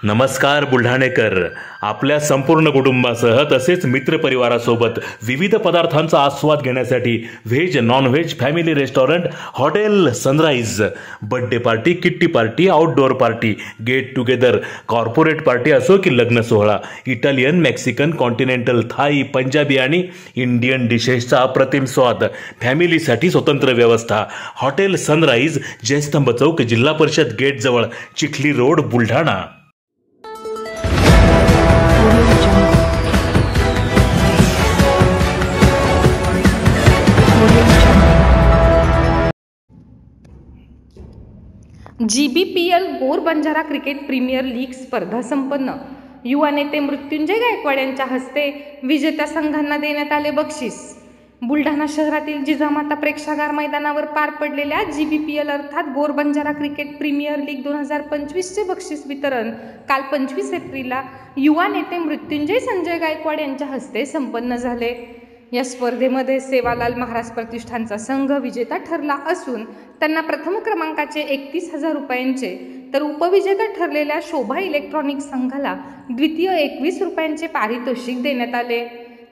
नमस्कार बुलढाणेकर. आपल्या संपूर्ण कुटुंबासह तसेच मित्रपरिवारासोबत विविध पदार्थांचा आस्वाद घेण्यासाठी veg non veg family restaurant hotel sunrise. Birthday party, kitty party, outdoor party, get together, corporate party असो की लग्न सोहळा, Italian, Mexican, continental, Thai, Punjabi आणि इंडियन डिशेसचा अप्रतिम स्वाद. फॅमिलीसाठी स्वतंत्र व्यवस्था. हॉटेल सनराइज, जयस्तंभ चौक, जिल्हा परिषद गेट जवळ, चिखली रोड, बुलढाणा. GBPL गोर बंजारा क्रिकेट प्रीमियर लीग स्पर्धा संपन्न. युवा नेते मृत्युंजय गायकवाड यांच्या हस्ते विजेत्या संघांना देण्यात आले बक्षीस. बुलढाणा शहरातील जिजामाता प्रेक्षागार मैदानावर पार पडलेल्या GBPL अर्थात गोर बंजारा क्रिकेट प्रीमियर लीग 2025चे बक्षीस वितरण काल 25 एप्रिलला युवा नेते मृत्युंजय संजय गायकवाड यांच्या हस्ते संपन्न झाले. या स्पर्धेमध्ये सेवालाल महाराज प्रतिष्ठानचा संघ विजेता ठरला असून त्यांना प्रथम क्रमांकाचे 31,000 रुपयांचे तर उपविजेता ठरलेल्या शोभा इलेक्ट्रॉनिक्स संघाला द्वितीय 21 रुपयांचे पारितोषिक देण्यात आले.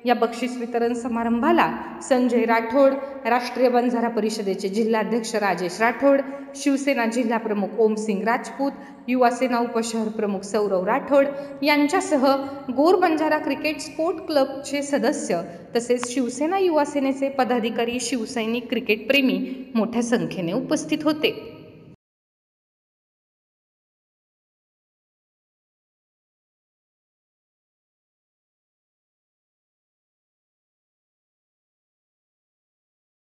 या बक्षीस वितरण समारंभाला संजय राठोड, राष्ट्रीय बंजारा परिषदेचे जिल्हाध्यक्ष राजेश राठोड, शिवसेना जिल्हा प्रमुख ओमसिंग राजपूत, युवासेना उपशहर प्रमुख सौरव राठोड यांच्यासह गोर बंजारा क्रिकेट स्पोर्ट क्लबचे सदस्य तसेच शिवसेना युवासेनेचे पदाधिकारी, शिवसैनिक, क्रिकेट प्रेमी मोठ्या संख्येने उपस्थित होते.